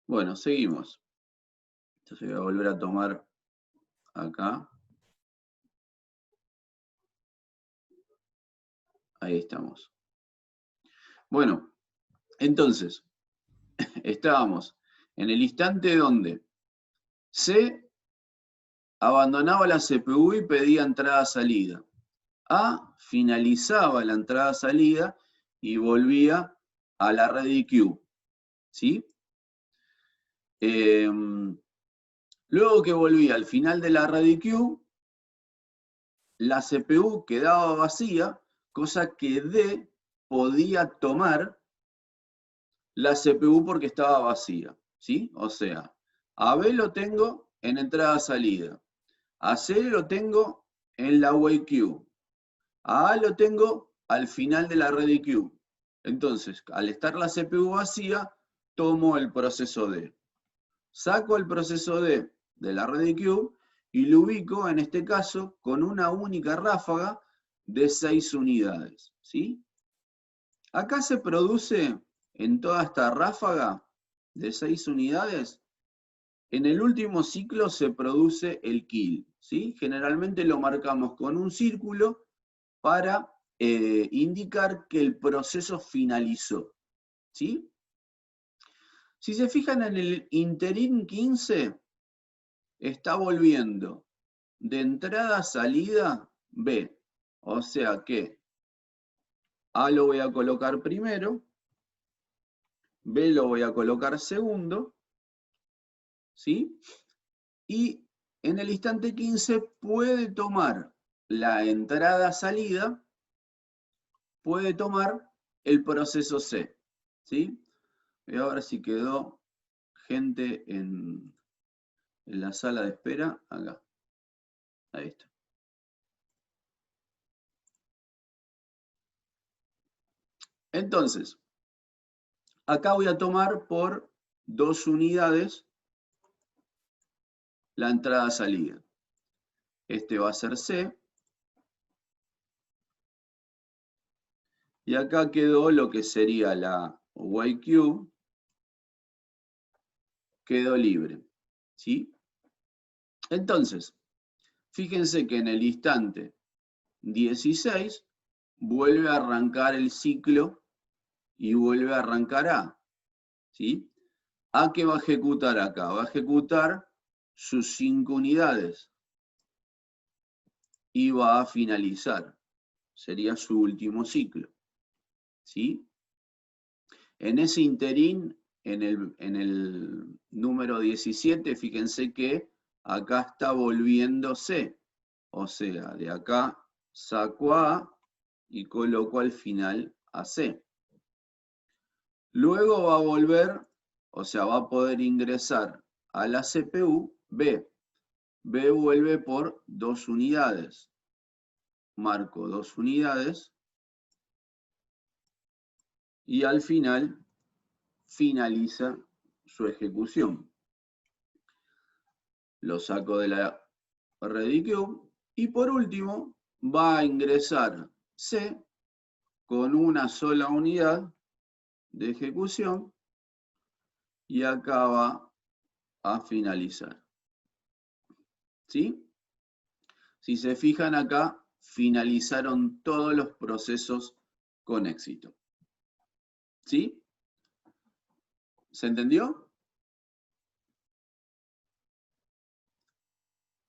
Bueno, seguimos. Entonces voy a volver a tomar acá. Ahí estamos. Bueno, entonces, estábamos en el instante donde C abandonaba la CPU y pedía entrada-salida. A finalizaba la entrada-salida y volvía a la red IQ. ¿Sí? Luego que volvía al final de la red IQ, la CPU quedaba vacía, cosa que D podía tomar la CPU porque estaba vacía, ¿sí? O sea, a B lo tengo en entrada-salida, a C lo tengo en la WAQ, a lo tengo al final de la red IQ. Entonces, al estar la CPU vacía, tomo el proceso D. Saco el proceso D de la red IQ y lo ubico, en este caso, con una única ráfaga de 6 unidades, ¿sí? Acá se produce, en toda esta ráfaga de 6 unidades, en el último ciclo se produce el kill, ¿sí? Generalmente lo marcamos con un círculo para indicar que el proceso finalizó, ¿sí? Si se fijan en el interín 15, está volviendo de entrada a salida B. O sea que A lo voy a colocar primero, B lo voy a colocar segundo, ¿sí? Y en el instante 15 puede tomar la entrada-salida, puede tomar el proceso C, ¿sí? Voy a ver si quedó gente en la sala de espera, acá. Ahí está. Entonces, acá voy a tomar por 2 unidades la entrada-salida. Este va a ser C. Y acá quedó lo que sería la YQ, quedó libre, ¿sí? Entonces, fíjense que en el instante 16 vuelve a arrancar el ciclo y vuelve a arrancar A, ¿sí? ¿A qué va a ejecutar acá? Va a ejecutar sus 5 unidades y va a finalizar. Sería su último ciclo, ¿sí? En ese interín, en el número 17, fíjense que acá está volviendo C. O sea, de acá saco A y coloco al final a C. Luego va a volver, o sea, va a poder ingresar a la CPU B. B vuelve por 2 unidades. Marco 2 unidades. Y al final finaliza su ejecución. Lo saco de la red IQ. Y por último, va a ingresar C con una sola unidad de ejecución y acá va a finalizar. ¿Sí? Si se fijan acá, finalizaron todos los procesos con éxito. ¿Sí? ¿Se entendió?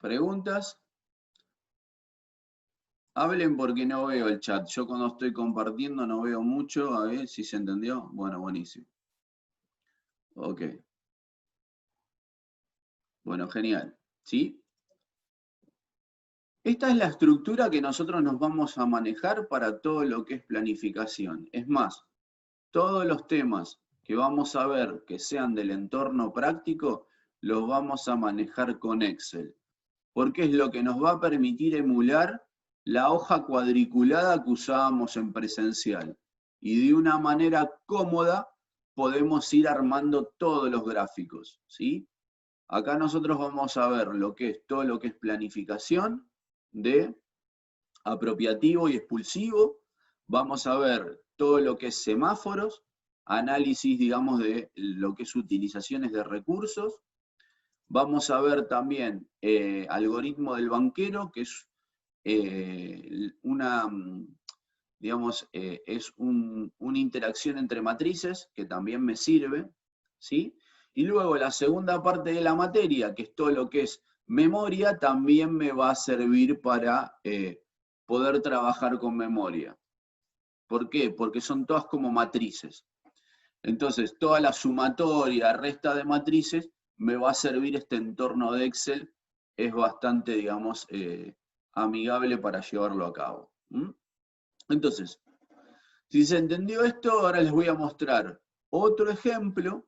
¿Preguntas? Hablen porque no veo el chat. Yo cuando estoy compartiendo no veo mucho. A ver si se entendió. Bueno, buenísimo. Ok. Bueno, genial. ¿Sí? Esta es la estructura que nosotros nos vamos a manejar para todo lo que es planificación. Es más, todos los temas que vamos a ver que sean del entorno práctico, los vamos a manejar con Excel, porque es lo que nos va a permitir emular la hoja cuadriculada que usábamos en presencial. Y de una manera cómoda podemos ir armando todos los gráficos, ¿sí? Acá nosotros vamos a ver lo que es todo lo que es planificación de apropiativo y expulsivo. Vamos a ver todo lo que es semáforos, análisis, digamos, de lo que es utilizaciones de recursos. Vamos a ver también algoritmo del banquero, que es una interacción entre matrices, que también me sirve, ¿sí? Y luego la segunda parte de la materia, que es todo lo que es memoria, también me va a servir para poder trabajar con memoria. ¿Por qué? Porque son todas como matrices. Entonces, toda la sumatoria, resta de matrices, me va a servir este entorno de Excel, es bastante, digamos, amigable para llevarlo a cabo. Entonces, si se entendió esto, ahora les voy a mostrar otro ejemplo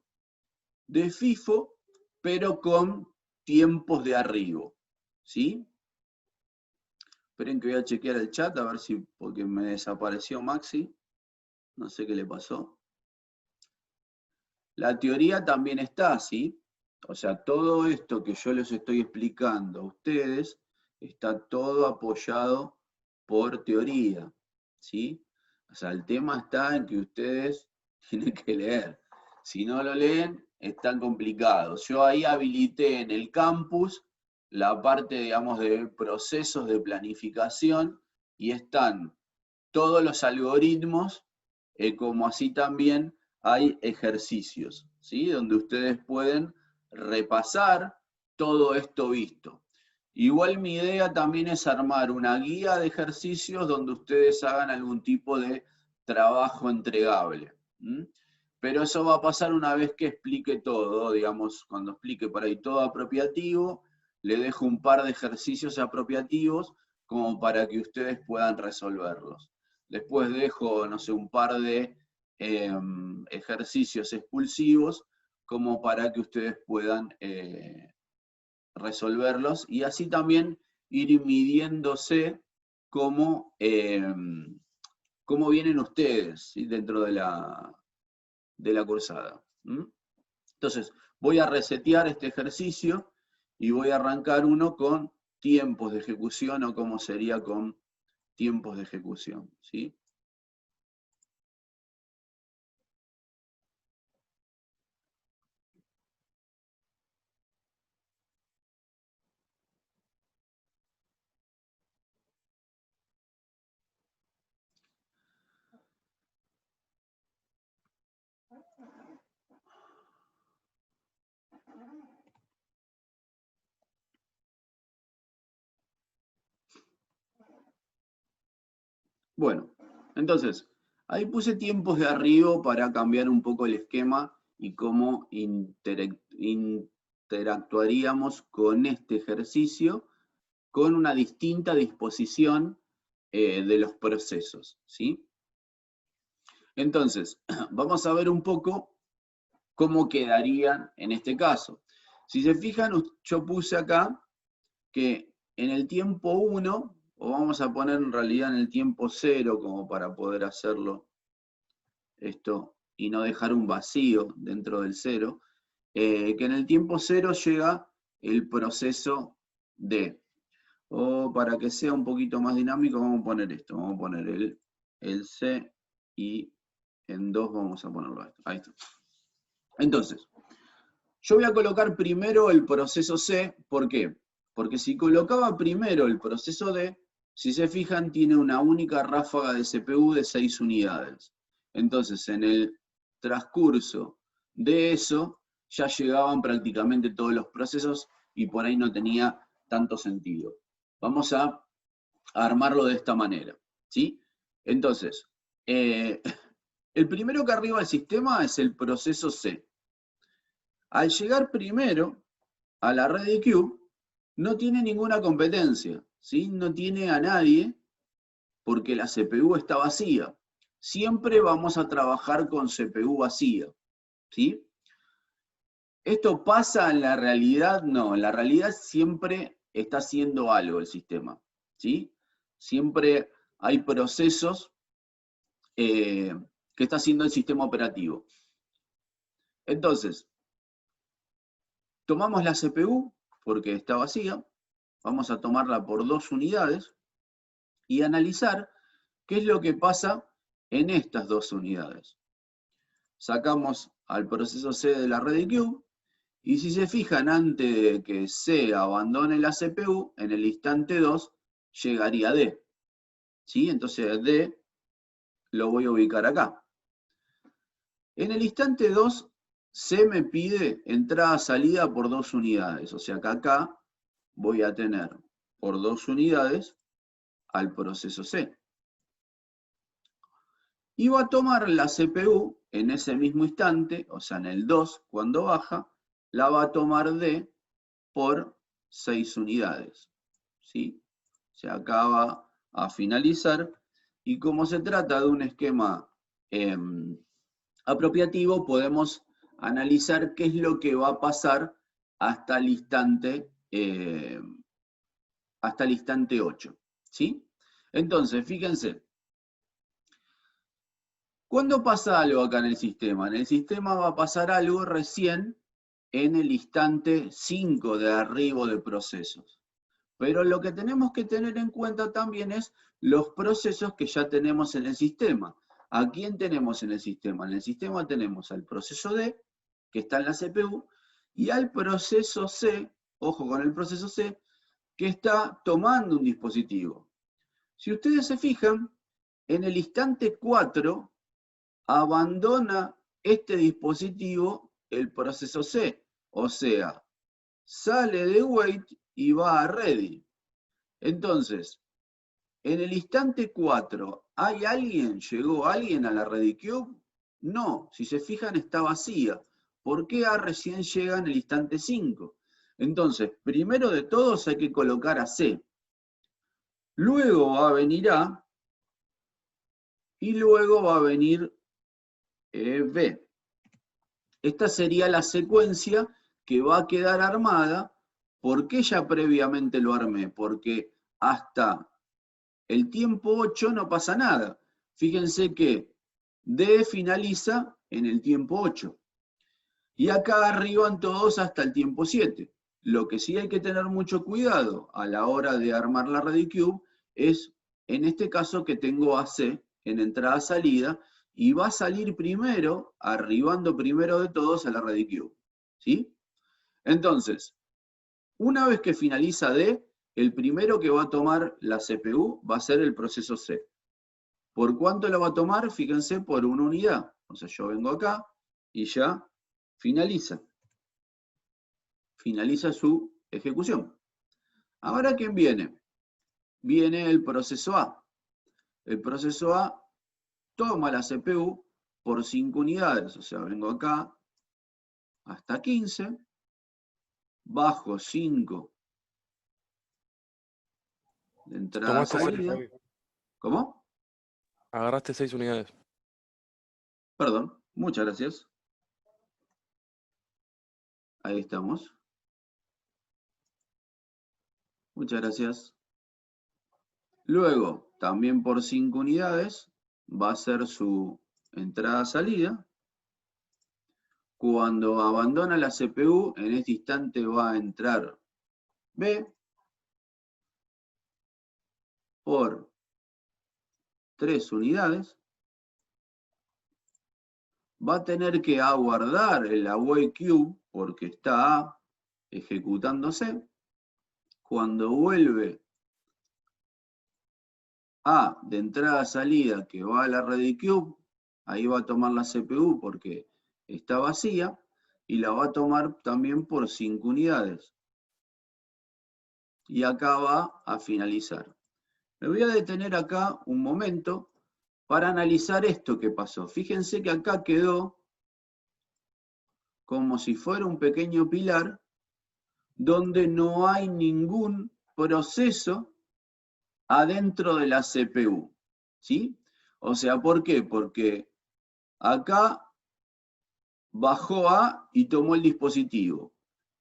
de FIFO, pero con tiempos de arribo, ¿sí? Esperen que voy a chequear el chat, a ver si, porque me desapareció Maxi, no sé qué le pasó. La teoría también está, ¿sí? O sea, todo esto que yo les estoy explicando a ustedes, está todo apoyado por teoría, ¿sí? O sea, el tema está en que ustedes tienen que leer. Si no lo leen, están complicados. Yo ahí habilité en el campus la parte, digamos, de procesos de planificación y están todos los algoritmos, como así también hay ejercicios, ¿sí? Donde ustedes pueden repasar todo esto visto. Igual mi idea también es armar una guía de ejercicios donde ustedes hagan algún tipo de trabajo entregable. Pero eso va a pasar una vez que explique todo, digamos, cuando explique por ahí todo apropiativo, le dejo un par de ejercicios apropiativos como para que ustedes puedan resolverlos. Después dejo, no sé, un par de ejercicios expulsivos como para que ustedes puedan resolverlos y así también ir midiéndose cómo vienen ustedes, ¿sí? Dentro de la cursada. Entonces, voy a resetear este ejercicio y voy a arrancar uno con tiempos de ejecución o cómo sería con tiempos de ejecución, ¿sí? Bueno, entonces, ahí puse tiempos de arribo para cambiar un poco el esquema y cómo interactuaríamos con este ejercicio con una distinta disposición de los procesos, ¿sí? Entonces, vamos a ver un poco cómo quedarían en este caso. Si se fijan, yo puse acá que en el tiempo 1, o vamos a poner en realidad en el tiempo 0, como para poder hacerlo esto y no dejar un vacío dentro del 0, que en el tiempo 0 llega el proceso D. O para que sea un poquito más dinámico, vamos a poner esto, vamos a poner el C y en 2 vamos a ponerlo esto. Ahí está. Entonces, yo voy a colocar primero el proceso C, ¿por qué? Porque si colocaba primero el proceso D, si se fijan, tiene una única ráfaga de CPU de 6 unidades. Entonces, en el transcurso de eso, ya llegaban prácticamente todos los procesos y por ahí no tenía tanto sentido. Vamos a armarlo de esta manera, ¿sí? Entonces, el primero que arriba del sistema es el proceso C. Al llegar primero a la red de Q, no tiene ninguna competencia, ¿sí? No tiene a nadie porque la CPU está vacía. Siempre vamos a trabajar con CPU vacía, ¿sí? ¿Esto pasa en la realidad? No, en la realidad siempre está haciendo algo el sistema, ¿sí? Siempre hay procesos que está haciendo el sistema operativo. Entonces, tomamos la CPU, porque está vacía, vamos a tomarla por 2 unidades, y analizar qué es lo que pasa en estas 2 unidades. sacamos al proceso C de la ReadyQ, y si se fijan, antes de que C abandone la CPU, en el instante 2 llegaría D. ¿Sí? Entonces D lo voy a ubicar acá. En el instante 2, C me pide entrada-salida por 2 unidades. O sea que acá voy a tener por 2 unidades al proceso C. Y va a tomar la CPU en ese mismo instante, o sea en el 2, cuando baja, la va a tomar D por 6 unidades. ¿Sí? O sea, acá va a finalizar. Y como se trata de un esquema apropiativo, podemos analizar qué es lo que va a pasar hasta el instante 8. ¿Sí? Entonces, fíjense, ¿cuándo pasa algo acá en el sistema? En el sistema va a pasar algo recién en el instante 5 de arribo de procesos. Pero lo que tenemos que tener en cuenta también es los procesos que ya tenemos en el sistema. ¿A quién tenemos en el sistema? En el sistema tenemos al proceso D, que está en la CPU, y al proceso C, ojo con el proceso C, que está tomando un dispositivo. Si ustedes se fijan, en el instante 4 abandona este dispositivo el proceso C, o sea, sale de wait y va a ready. Entonces, en el instante 4, ¿hay alguien? ¿Llegó alguien a la ReadyQ? No, si se fijan está vacía. ¿Por qué A recién llega en el instante 5? Entonces, primero de todos hay que colocar a C. Luego va a venir A y luego va a venir B. Esta sería la secuencia que va a quedar armada. ¿Por qué ya previamente lo armé? Porque hasta el tiempo 8 no pasa nada. Fíjense que D finaliza en el tiempo 8. Y acá arriban todos hasta el tiempo 7. Lo que sí hay que tener mucho cuidado a la hora de armar la ReadyQ es, en este caso, que tengo AC en entrada-salida y va a salir primero, arribando primero de todos a la ReadyQ. ¿Sí? Entonces, una vez que finaliza D, el primero que va a tomar la CPU va a ser el proceso C. ¿Por cuánto lo va a tomar? Fíjense, por una unidad. O sea, yo vengo acá y ya finaliza. Finaliza su ejecución. Ahora, ¿quién viene? Viene el proceso A. El proceso A toma la CPU por 5 unidades. O sea, vengo acá hasta 15, bajo 5 de entrada a salida. ¿Cómo? Agarraste 6 unidades. Perdón, muchas gracias. Ahí estamos. Muchas gracias. Luego, también por 5 unidades, va a ser su entrada-salida. Cuando abandona la CPU, en este instante va a entrar B por 3 unidades. Va a tener que aguardar el await queue porque está A ejecutándose. Cuando vuelve A de entrada a salida que va a la ReadyQ, ahí va a tomar la CPU porque está vacía y la va a tomar también por 5 unidades. Y acá va a finalizar. Me voy a detener acá un momento para analizar esto que pasó. Fíjense que acá quedó como si fuera un pequeño pilar donde no hay ningún proceso adentro de la CPU. ¿Sí? O sea, ¿por qué? Porque acá bajó A y tomó el dispositivo.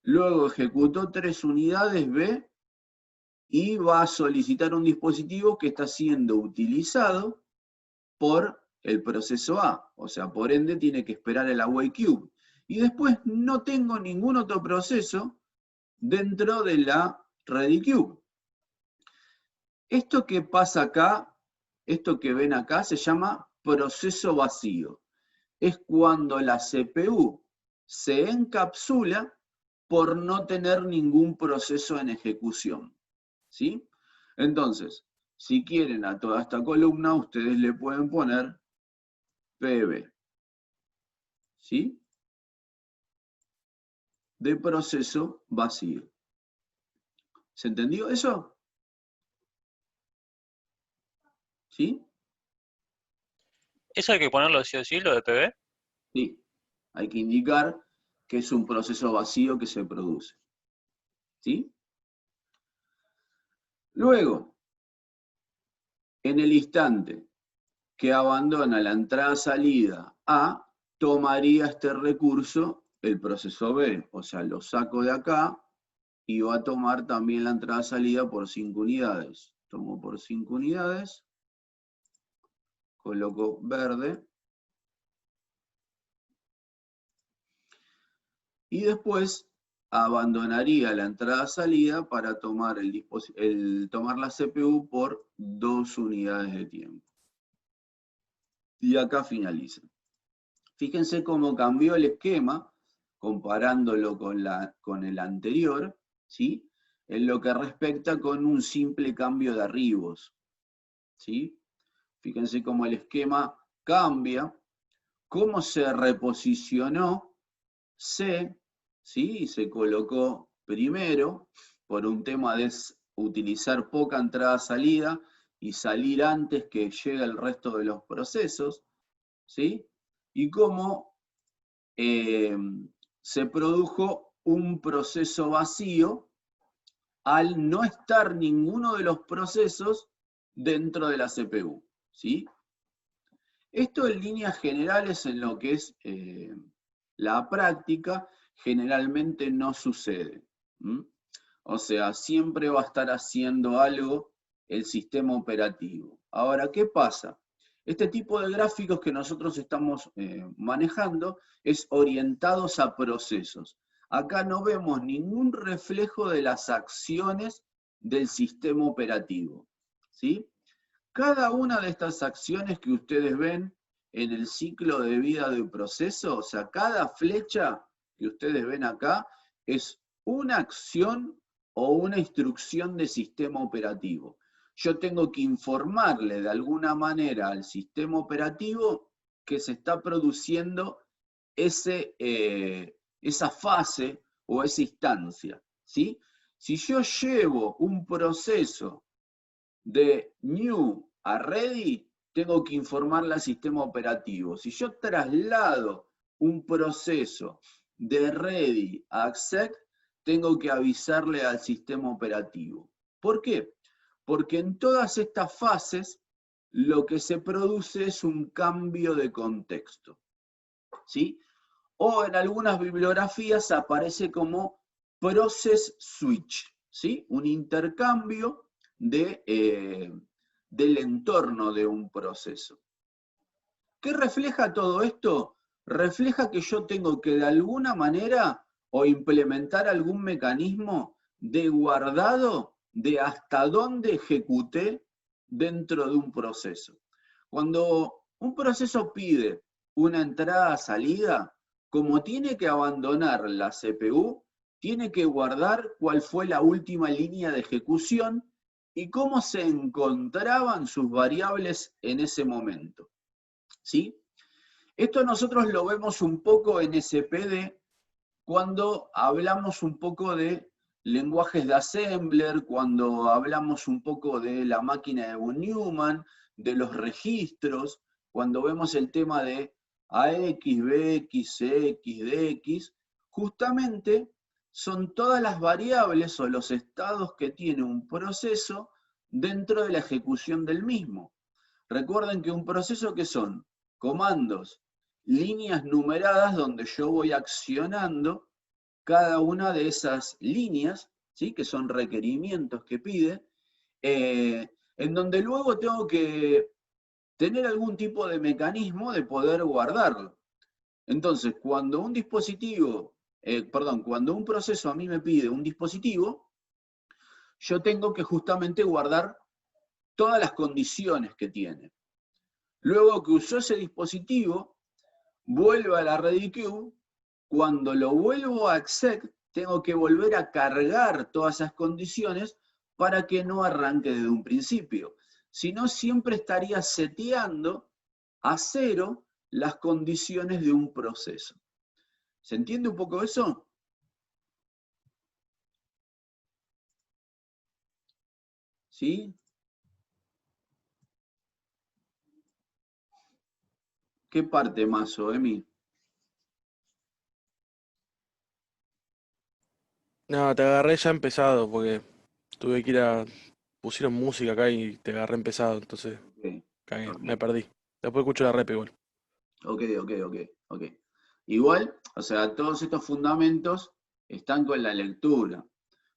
Luego ejecutó 3 unidades B y va a solicitar un dispositivo que está siendo utilizado por el proceso A. O sea, por ende tiene que esperar el await queue. Y después no tengo ningún otro proceso dentro de la ReadyQ. Esto que pasa acá, esto que ven acá, se llama proceso vacío. es cuando la CPU se encapsula por no tener ningún proceso en ejecución, ¿sí? Entonces, si quieren a toda esta columna, ustedes le pueden poner PB, ¿sí? De proceso vacío. ¿Se entendió eso? ¿Sí? ¿Eso hay que ponerlo sí o sí, lo de PB? Sí. Hay que indicar que es un proceso vacío que se produce. ¿Sí? Luego, en el instante que abandona la entrada-salida A, tomaría este recurso el proceso B. O sea, lo saco de acá y va a tomar también la entrada-salida por 5 unidades. Tomo por 5 unidades, coloco verde. Y después abandonaría la entrada-salida para tomar, tomar la CPU por 2 unidades de tiempo. Y acá finaliza. Fíjense cómo cambió el esquema, comparándolo con el anterior, ¿sí? En lo que respecta con un simple cambio de arribos, ¿sí? Fíjense cómo el esquema cambia, cómo se reposicionó C, ¿sí? Se colocó primero por un tema de utilizar poca entrada-salida y salir antes que llegue el resto de los procesos, ¿sí? Y cómo se produjo un proceso vacío al no estar ninguno de los procesos dentro de la CPU, ¿sí? Esto en líneas generales en lo que es la práctica generalmente no sucede. O sea, siempre va a estar haciendo algo el sistema operativo. Ahora, ¿qué pasa? Este tipo de gráficos que nosotros estamos manejando es orientados a procesos. Acá no vemos ningún reflejo de las acciones del sistema operativo, ¿sí? Cada una de estas acciones que ustedes ven en el ciclo de vida de un proceso, o sea, cada flecha que ustedes ven acá es una acción o una instrucción de sistema operativo. Yo tengo que informarle de alguna manera al sistema operativo que se está produciendo esa fase o esa instancia, ¿sí? Si yo llevo un proceso de new a ready, tengo que informarle al sistema operativo. Si yo traslado un proceso de ready a exec, tengo que avisarle al sistema operativo. ¿Por qué? Porque en todas estas fases lo que se produce es un cambio de contexto, ¿sí? O en algunas bibliografías aparece como process switch, ¿sí? Un intercambio del entorno de un proceso. ¿Qué refleja todo esto? Refleja que yo tengo que de alguna manera o implementar algún mecanismo de guardado de hasta dónde ejecuté dentro de un proceso. Cuando un proceso pide una entrada-salida, como tiene que abandonar la CPU, tiene que guardar cuál fue la última línea de ejecución y cómo se encontraban sus variables en ese momento, ¿sí? Esto nosotros lo vemos un poco en SPD cuando hablamos un poco de lenguajes de assembler, cuando hablamos un poco de la máquina de von Neumann, de los registros, cuando vemos el tema de AX, BX, CX, DX, justamente son todas las variables o los estados que tiene un proceso dentro de la ejecución del mismo. Recuerden que un proceso que son comandos, líneas numeradas donde yo voy accionando cada una de esas líneas, ¿sí? Que son requerimientos que pide, en donde luego tengo que tener algún tipo de mecanismo de poder guardarlo. Entonces, cuando un dispositivo, cuando un proceso a mí me pide un dispositivo, yo tengo que justamente guardar todas las condiciones que tiene. Luego que usó ese dispositivo, vuelve a la ReadyQ, cuando lo vuelvo a exec, tengo que volver a cargar todas esas condiciones para que no arranque desde un principio. Si no, siempre estaría seteando a 0 las condiciones de un proceso. ¿Se entiende un poco eso? ¿Sí? ¿Qué parte más, Emi? No, te agarré ya empezado porque tuve que ir a... Pusieron música acá y te agarré empezado, entonces Ok, cagué, ok. me perdí. Después escucho la rep igual. Ok. Igual, o sea, todos estos fundamentos están con la lectura.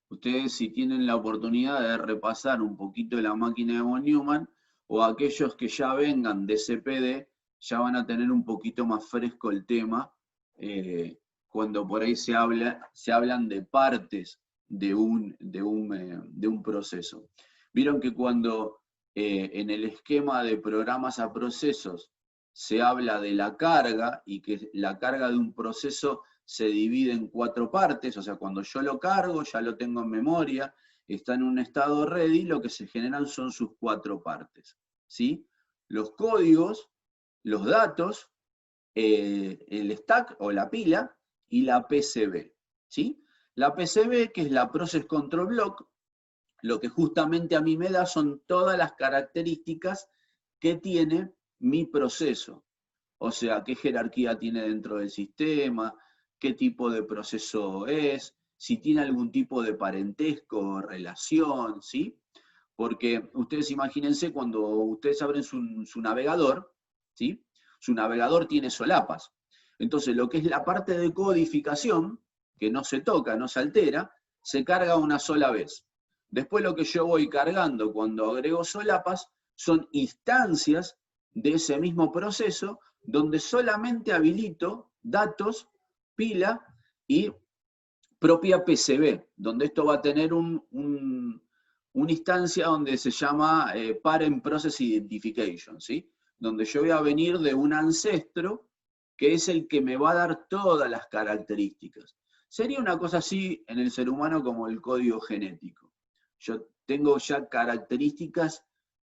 Ustedes, si tienen la oportunidad de repasar un poquito la máquina de von Neumann, o aquellos que ya vengan de CPD, ya van a tener un poquito más fresco el tema, cuando por ahí se hablan de partes de un proceso. Vieron que cuando en el esquema de programas a procesos se habla de la carga y que la carga de un proceso se divide en 4 partes, o sea, cuando yo lo cargo, ya lo tengo en memoria, está en un estado ready, lo que se generan son sus 4 partes, ¿sí? Los códigos, los datos, el stack o la pila y la PCB, ¿sí? La PCB, que es la Process Control Block, lo que justamente a mí me da son todas las características que tiene mi proceso. O sea, qué jerarquía tiene dentro del sistema, qué tipo de proceso es, si tiene algún tipo de parentesco o relación, ¿sí? Porque ustedes imagínense cuando ustedes abren su navegador, ¿sí? Su navegador tiene solapas. Entonces, lo que es la parte de codificación, que no se toca, no se altera, se carga una sola vez. Después lo que yo voy cargando cuando agrego solapas son instancias de ese mismo proceso donde solamente habilito datos, pila y propia PCB, donde esto va a tener una instancia donde se llama Parent Process Identification, ¿sí? Donde yo voy a venir de un ancestro que es el que me va a dar todas las características. Sería una cosa así en el ser humano como el código genético. Yo tengo ya características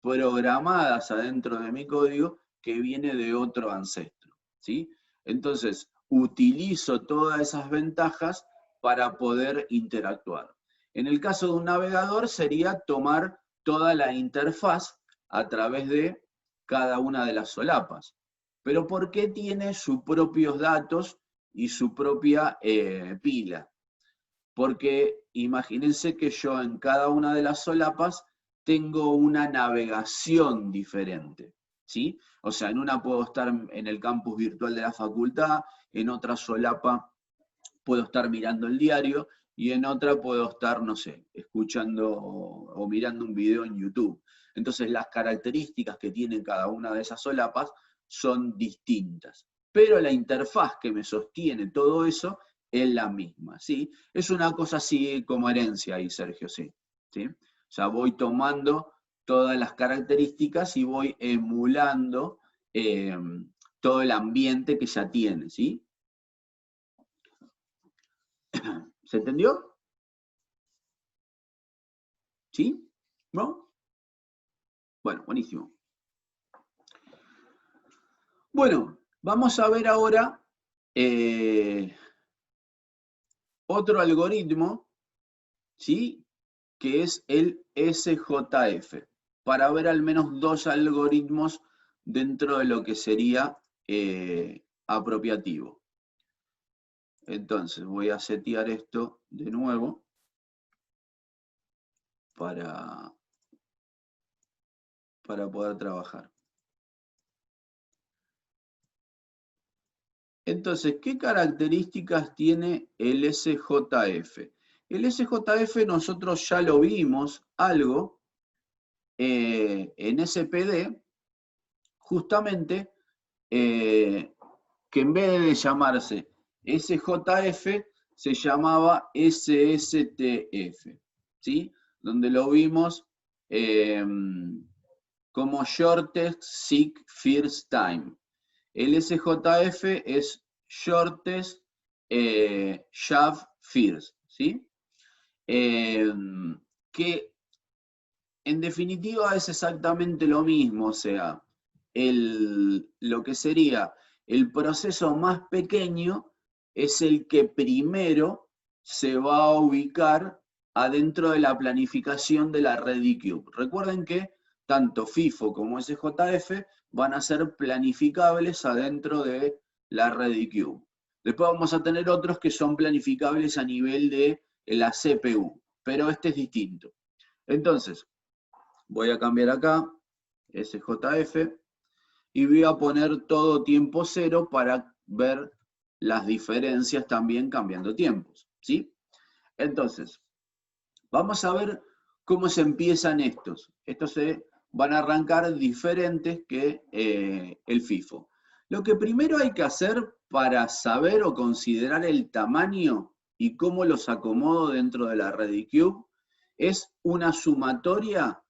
programadas adentro de mi código que viene de otro ancestro, ¿sí? Entonces, utilizo todas esas ventajas para poder interactuar. En el caso de un navegador sería tomar toda la interfaz a través de cada una de las solapas. Pero ¿por qué tiene sus propios datos y su propia pila? Porque imagínense que yo en cada una de las solapas tengo una navegación diferente, ¿sí? O sea, en una puedo estar en el campus virtual de la facultad, en otra solapa puedo estar mirando el diario y en otra puedo estar, no sé, escuchando o mirando un video en YouTube. Entonces las características que tiene cada una de esas solapas son distintas. Pero la interfaz que me sostiene todo eso es la misma, ¿sí? Es una cosa así como herencia ahí, Sergio, sí. ¿Sí? O sea, voy tomando todas las características y voy emulando todo el ambiente que ya tiene, ¿sí? ¿Se entendió? ¿Sí? ¿No? Bueno, buenísimo. Bueno, vamos a ver ahora otro algoritmo, ¿sí? Que es el SJF, para ver al menos 2 algoritmos dentro de lo que sería apropiativo. Entonces voy a setear esto de nuevo para poder trabajar. Entonces, ¿qué características tiene el SJF? El SJF nosotros ya lo vimos algo en SPD, justamente que en vez de llamarse SJF, se llamaba SSTF, ¿sí? Donde lo vimos como Shortest Seek First Time. El SJF es Shortest Shaft First, ¿sí? Que en definitiva es exactamente lo mismo, o sea, lo que sería el proceso más pequeño es el que primero se va a ubicar adentro de la planificación de la red eCube. Recuerden que tanto FIFO como SJF van a ser planificables adentro de la red eCube. Después vamos a tener otros que son planificables a nivel de la CPU, pero este es distinto. Entonces, voy a cambiar acá, SJF, y voy a poner todo tiempo cero para ver las diferencias también cambiando tiempos, ¿sí? Entonces, vamos a ver cómo se empiezan estos. Estos se van a arrancar diferentes que el FIFO. Lo que primero hay que hacer para saber o considerar el tamaño y cómo los acomodo dentro de la red eCube es una sumatoria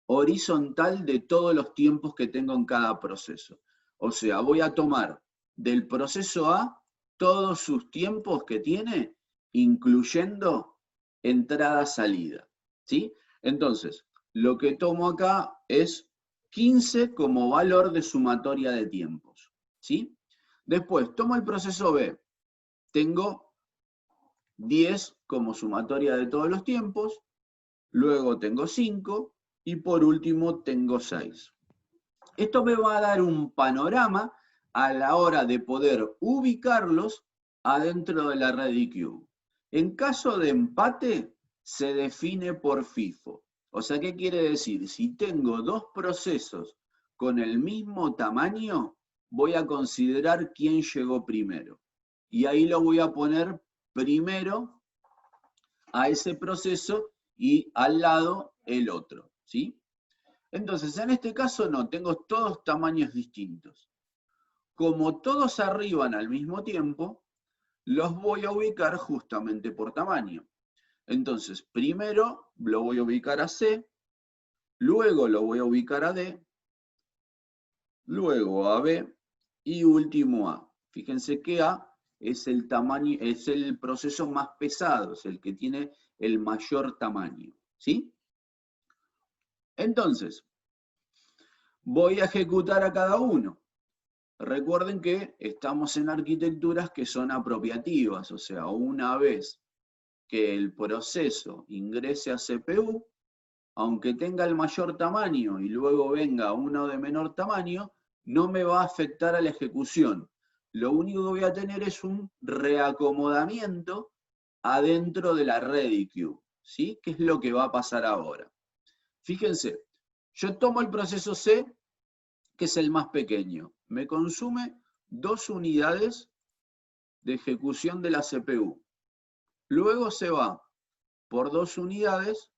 horizontal de todos los tiempos que tengo en cada proceso. O sea, voy a tomar del proceso A todos sus tiempos que tiene, incluyendo entrada-salida, ¿sí? Entonces, lo que tomo acá es 15 como valor de sumatoria de tiempos, ¿sí? Después, tomo el proceso B, tengo 10 como sumatoria de todos los tiempos, luego tengo 5 y por último tengo 6. Esto me va a dar un panorama a la hora de poder ubicarlos adentro de la red eCube. En caso de empate, se define por FIFO. O sea, ¿qué quiere decir? Si tengo dos procesos con el mismo tamaño, voy a considerar quién llegó primero. Y ahí lo voy a poner primero a ese proceso y al lado el otro, ¿sí? Entonces, en este caso no, tengo todos tamaños distintos. Como todos arriban al mismo tiempo, los voy a ubicar justamente por tamaño. Entonces, primero lo voy a ubicar a C, luego lo voy a ubicar a D, luego a B y último A. Fíjense que A es el tamaño, es el proceso más pesado, es el que tiene el mayor tamaño, ¿sí? Entonces, voy a ejecutar a cada uno. Recuerden que estamos en arquitecturas que son apropiativas, o sea, una vez que el proceso ingrese a CPU, aunque tenga el mayor tamaño y luego venga uno de menor tamaño, no me va a afectar a la ejecución. Lo único que voy a tener es un reacomodamiento adentro de la red eCube, ¿sí? ¿Qué es lo que va a pasar ahora? Fíjense, yo tomo el proceso C, que es el más pequeño. Me consume 2 unidades de ejecución de la CPU. Luego se va por 2 unidades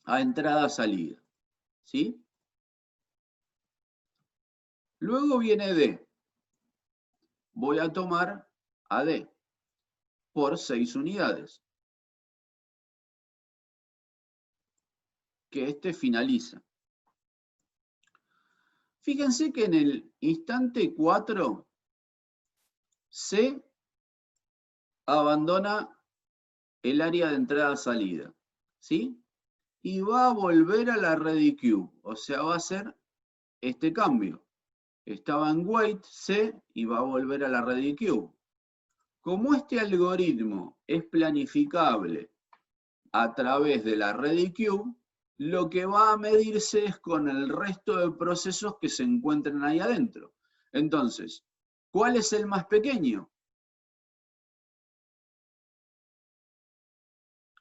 a entrada-salida, ¿sí? Luego viene D. Voy a tomar a D por 6 unidades. Que este finaliza. Fíjense que en el instante 4, C abandona el área de entrada-salida, ¿sí? Y va a volver a la red eCube, o sea, va a hacer este cambio. Estaba en wait C y va a volver a la red eCube. Como este algoritmo es planificable a través de la red eCube, lo que va a medirse es con el resto de procesos que se encuentran ahí adentro. Entonces, ¿cuál es el más pequeño?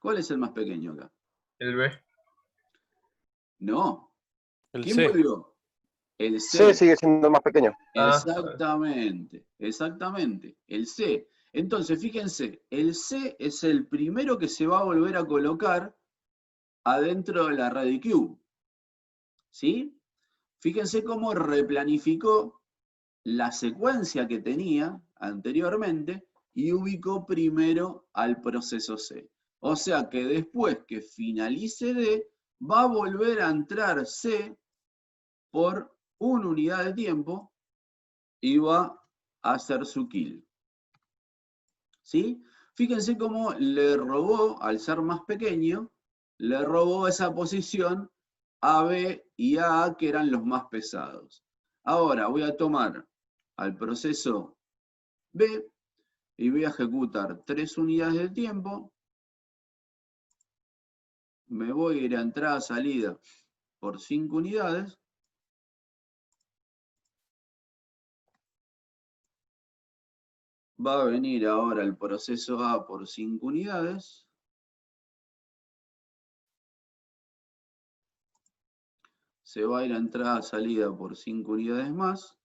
¿Cuál es el más pequeño acá? El B. No. El ¿Quién C. volvió? El C C. sigue siendo más pequeño. Exactamente, exactamente. El C. Entonces, fíjense, el C es el primero que se va a volver a colocar adentro de la red eCube. ¿Sí? Fíjense cómo replanificó la secuencia que tenía anteriormente y ubicó primero al proceso C. O sea que después que finalice D, va a volver a entrar C por 1 unidad de tiempo iba a hacer su kill. ¿Sí? Fíjense cómo le robó, al ser más pequeño, le robó esa posición a B y a A, que eran los más pesados. Ahora voy a tomar al proceso B y voy a ejecutar 3 unidades de tiempo. Me voy a ir a entrada-salida por 5 unidades. Va a venir ahora el proceso A por 5 unidades. Se va a ir a entrada-salida por 5 unidades más.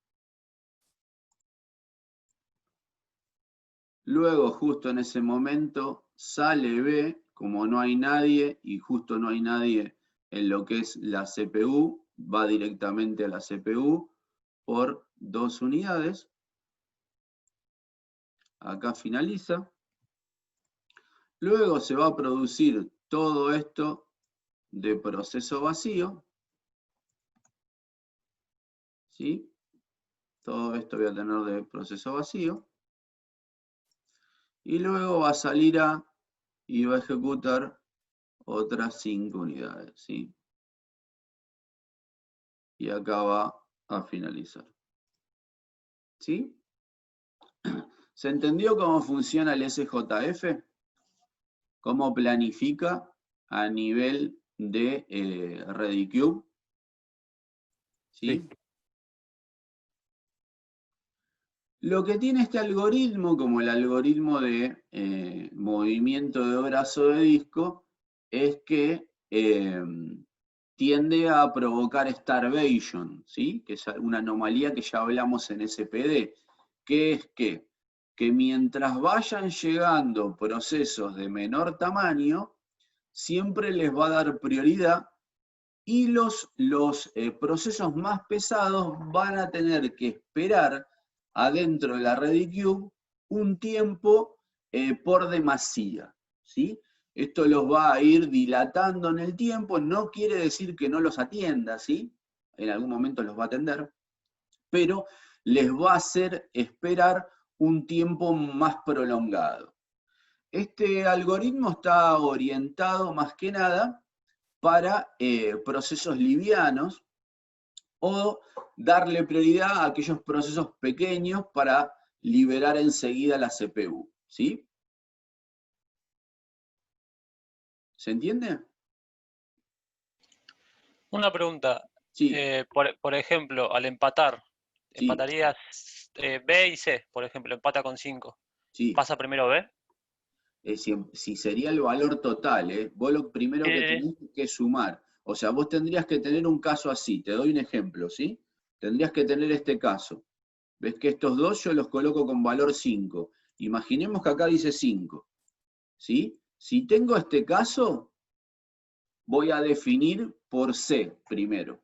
Luego, justo en ese momento, sale B, como no hay nadie, y justo no hay nadie en lo que es la CPU, va directamente a la CPU por 2 unidades. Acá finaliza. Luego se va a producir todo esto de proceso vacío. ¿Sí? Todo esto voy a tener de proceso vacío. Y luego va a salir A y va a ejecutar otras 5 unidades. ¿Sí? Y acá va a finalizar. ¿Sí? ¿Se entendió cómo funciona el SJF? ¿Cómo planifica a nivel de Redicube? ¿Sí? Sí. Lo que tiene este algoritmo, como el algoritmo de movimiento de brazo de disco, es que tiende a provocar starvation, ¿sí? Que es una anomalía que ya hablamos en SPD, que es que mientras vayan llegando procesos de menor tamaño, siempre les va a dar prioridad y los procesos más pesados van a tener que esperar adentro de la Redicube un tiempo por demasía, ¿sí? Esto los va a ir dilatando en el tiempo, no quiere decir que no los atienda, ¿sí? En algún momento los va a atender, pero les va a hacer esperar un tiempo más prolongado. Este algoritmo está orientado más que nada para procesos livianos o darle prioridad a aquellos procesos pequeños para liberar enseguida la CPU, ¿sí? ¿Se entiende? Una pregunta. Sí, Por ejemplo, al empatar, sí, empatarías B y C, por ejemplo, empata con 5. sí. ¿Pasa primero B? Si sería el valor total, vos lo primero Sí, que sí, sí. tenés que sumar. O sea, vos tendrías que tener un caso así. Te doy un ejemplo, ¿sí? Tendrías que tener este caso. ¿Ves que estos dos yo los coloco con valor 5? Imaginemos que acá dice 5, ¿sí? Si tengo este caso, voy a definir por C primero,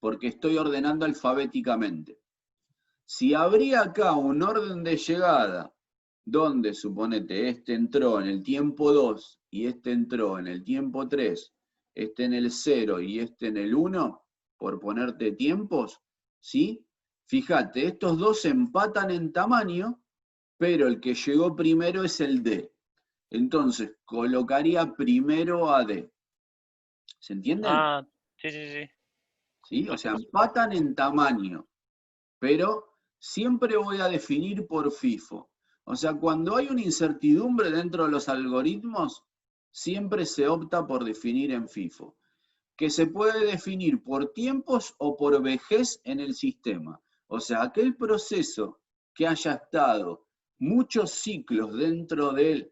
porque estoy ordenando alfabéticamente. Si habría acá un orden de llegada donde, suponete, este entró en el tiempo 2 y este entró en el tiempo 3, este en el 0 y este en el 1, por ponerte tiempos, ¿sí? Fíjate, estos dos empatan en tamaño, pero el que llegó primero es el D. Entonces, colocaría primero a D. ¿Se entienden? Ah, sí, sí, sí. ¿Sí? O sea, Perfecto. empatan en tamaño, pero siempre voy a definir por FIFO. O sea, cuando hay una incertidumbre dentro de los algoritmos, siempre se opta por definir en FIFO, que se puede definir por tiempos o por vejez en el sistema. O sea, aquel proceso que haya estado muchos ciclos dentro del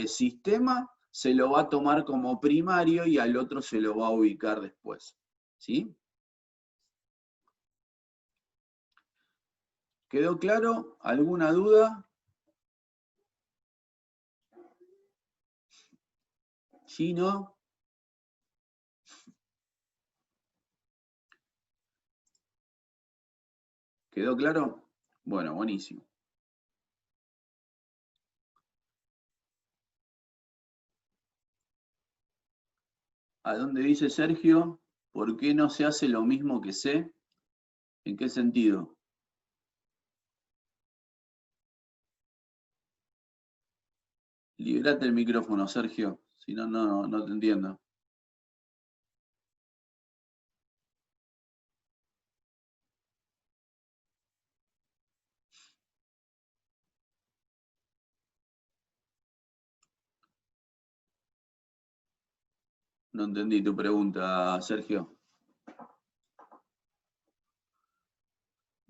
sistema, se lo va a tomar como primario y al otro se lo va a ubicar después. ¿Sí? ¿Quedó claro? ¿Alguna duda? ¿Sí, no? ¿Quedó claro? Bueno, buenísimo. ¿A dónde dice Sergio? ¿Por qué no se hace lo mismo que C? ¿En qué sentido? Liberate el micrófono, Sergio, si no, no te entiendo. No entendí tu pregunta, Sergio.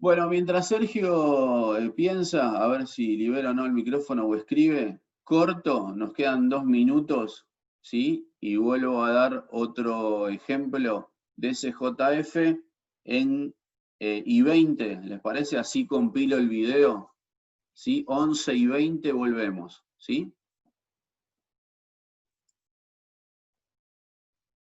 Bueno, mientras Sergio piensa, a ver si libera o no el micrófono o escribe, corto, nos quedan 2 minutos, ¿sí? Y vuelvo a dar otro ejemplo de SJF en I20, ¿les parece? Así compilo el video, ¿sí? 11:20 volvemos, ¿sí?